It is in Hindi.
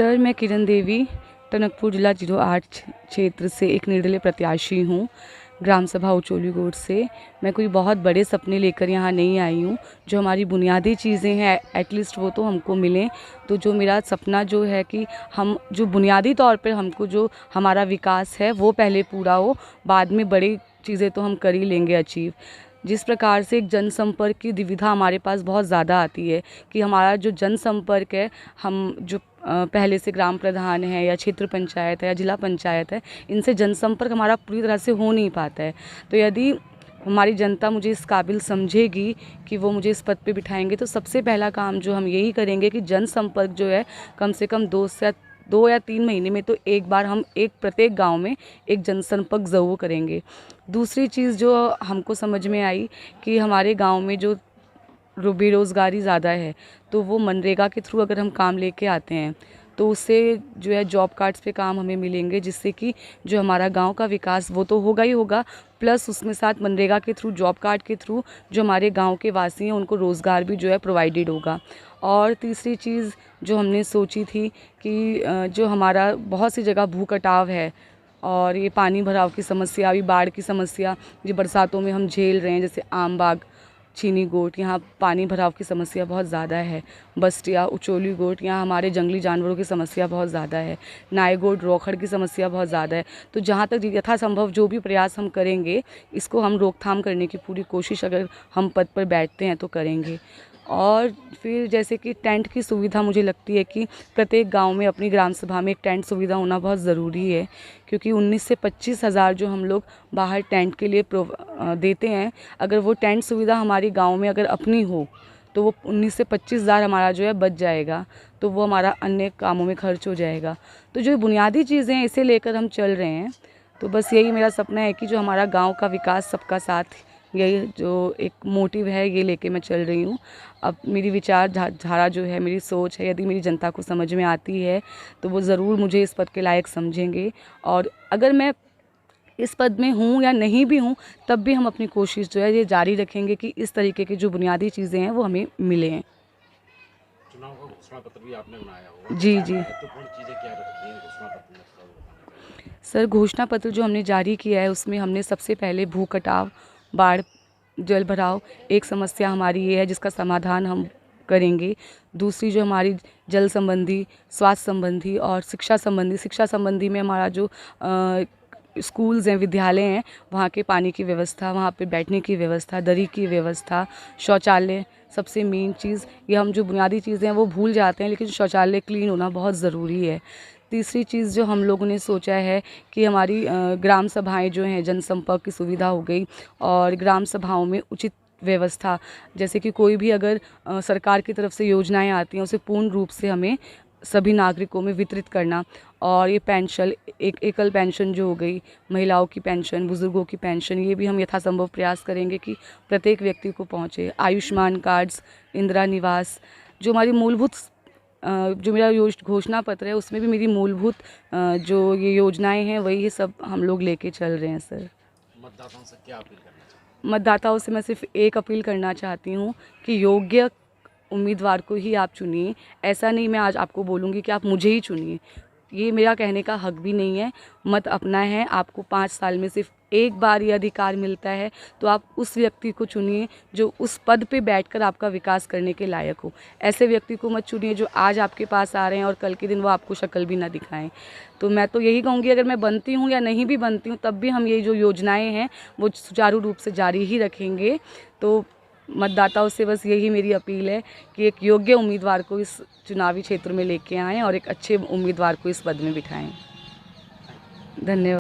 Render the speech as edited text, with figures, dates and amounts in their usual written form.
सर, मैं किरण देवी टनकपुर जिला 08 क्षेत्र से एक निर्दलीय प्रत्याशी हूँ, ग्राम सभा उचोली गोड से। मैं कोई बहुत बड़े सपने लेकर यहाँ नहीं आई हूँ। जो हमारी बुनियादी चीज़ें हैं एटलीस्ट वो तो हमको मिलें। तो जो मेरा सपना जो है कि हम जो बुनियादी तौर पर हमको जो हमारा विकास है वो पहले पूरा हो, बाद में बड़ी चीज़ें तो हम कर ही लेंगे अचीव। जिस प्रकार से एक जनसंपर्क की दुविधा हमारे पास बहुत ज़्यादा आती है कि हमारा जो जनसंपर्क है, हम जो पहले से ग्राम प्रधान है या क्षेत्र पंचायत है या जिला पंचायत है, इनसे जनसंपर्क हमारा पूरी तरह से हो नहीं पाता है। तो यदि हमारी जनता मुझे इस काबिल समझेगी कि वो मुझे इस पद पे बिठाएंगे, तो सबसे पहला काम जो हम यही करेंगे कि जनसंपर्क जो है कम से कम 2 या 3 महीने में तो एक बार हम प्रत्येक गांव में एक जनसंपर्क ज़रूर करेंगे। दूसरी चीज़ जो हमको समझ में आई कि हमारे गांव में जो बेरोज़गारी ज़्यादा है, तो वो मनरेगा के थ्रू अगर हम काम लेके आते हैं तो उससे जो है जॉब कार्ड्स पे काम हमें मिलेंगे, जिससे कि जो हमारा गांव का विकास वो तो होगा ही होगा, प्लस उसमें साथ मनरेगा के थ्रू, जॉब कार्ड के थ्रू जो हमारे गांव के वासी हैं उनको रोज़गार भी जो है प्रोवाइडेड होगा। और तीसरी चीज़ जो हमने सोची थी कि जो हमारा बहुत सी जगह भू कटाव है और ये पानी भराव की समस्या, अभी बाढ़ की समस्या जो बरसातों में हम झेल रहे हैं, जैसे आमबाग, चीनी गोट, यहाँ पानी भराव की समस्या बहुत ज़्यादा है। बस्तिया, उचोली गोट, यहाँ हमारे जंगली जानवरों की समस्या बहुत ज़्यादा है। नायगोट, रोखड़ की समस्या बहुत ज़्यादा है। तो जहाँ तक यथासंभव जो भी प्रयास हम करेंगे, इसको हम रोकथाम करने की पूरी कोशिश अगर हम पद पर बैठते हैं तो करेंगे। और फिर जैसे कि टेंट की सुविधा, मुझे लगती है कि प्रत्येक गांव में अपनी ग्राम सभा में एक टेंट सुविधा होना बहुत ज़रूरी है, क्योंकि 19 से 25 हज़ार जो हम लोग बाहर टेंट के लिए देते हैं, अगर वो टेंट सुविधा हमारे गांव में अगर अपनी हो तो वो 19 से 25 हज़ार हमारा जो है बच जाएगा, तो वो हमारा अन्य कामों में खर्च हो जाएगा। तो जो बुनियादी चीज़ें हैं इसे लेकर हम चल रहे हैं। तो बस यही मेरा सपना है कि जो हमारा गाँव का विकास, सबका साथ, यही जो एक मोटिव है ये लेके मैं चल रही हूँ। अब मेरी विचारधारा जो है, मेरी सोच है, यदि मेरी जनता को समझ में आती है तो वो ज़रूर मुझे इस पद के लायक समझेंगे। और अगर मैं इस पद में हूँ या नहीं भी हूँ, तब भी हम अपनी कोशिश जो है ये जारी रखेंगे कि इस तरीके की जो बुनियादी चीज़ें हैं वो हमें मिलें। चुनाव का घोषणा पत्र भी आपने बनाया होगा, जी जी महत्वपूर्ण चीज़ें क्या रखी हैं घोषणा पत्र में? सर, घोषणा पत्र जो हमने जारी किया है उसमें हमने सबसे पहले भू कटाव, बाढ़, जल भराव एक समस्या हमारी ये है जिसका समाधान हम करेंगे। दूसरी जो हमारी जल संबंधी, स्वास्थ्य संबंधी और शिक्षा संबंधी में हमारा जो स्कूल्स हैं, विद्यालय हैं, वहाँ के पानी की व्यवस्था, वहाँ पे बैठने की व्यवस्था, दरी की व्यवस्था, शौचालय, सबसे मेन चीज़। ये हम जो बुनियादी चीज़ें हैं वो भूल जाते हैं, लेकिन शौचालय क्लीन होना बहुत ज़रूरी है। तीसरी चीज़ जो हम लोगों ने सोचा है कि हमारी ग्राम सभाएं जो हैं, जनसंपर्क की सुविधा हो गई, और ग्राम सभाओं में उचित व्यवस्था, जैसे कि कोई भी अगर सरकार की तरफ से योजनाएं आती हैं उसे पूर्ण रूप से हमें सभी नागरिकों में वितरित करना। और ये पेंशन, एक एकल पेंशन जो हो गई, महिलाओं की पेंशन, बुज़ुर्गों की पेंशन, ये भी हम यथासंभव प्रयास करेंगे कि प्रत्येक व्यक्ति को पहुँचे। आयुष्मान कार्ड्स, इंदिरा निवास, जो हमारी मूलभूत जो मेरा घोषणा पत्र है उसमें भी मेरी मूलभूत जो ये योजनाएं हैं वही ये सब हम लोग लेके चल रहे हैं। सर, मतदाताओं से क्या अपील करना चाहते हैं? मतदाताओं से मैं सिर्फ एक अपील करना चाहती हूँ कि योग्य उम्मीदवार को ही आप चुनिए। ऐसा नहीं मैं आज आपको बोलूँगी कि आप मुझे ही चुनिए, ये मेरा कहने का हक भी नहीं है। मत अपना है, आपको 5 साल में सिर्फ एक बार ये अधिकार मिलता है, तो आप उस व्यक्ति को चुनिए जो उस पद पे बैठकर आपका विकास करने के लायक हो। ऐसे व्यक्ति को मत चुनिए जो आज आपके पास आ रहे हैं और कल के दिन वो आपको शक्ल भी ना दिखाएं। तो मैं तो यही कहूँगी, अगर मैं बनती हूँ या नहीं भी बनती हूँ तब भी हम ये जो योजनाएँ हैं वो सुचारू रूप से जारी ही रखेंगे। तो मतदाताओं से बस यही मेरी अपील है कि एक योग्य उम्मीदवार को इस चुनावी क्षेत्र में लेके आएँ और एक अच्छे उम्मीदवार को इस पद में बिठाएं। धन्यवाद।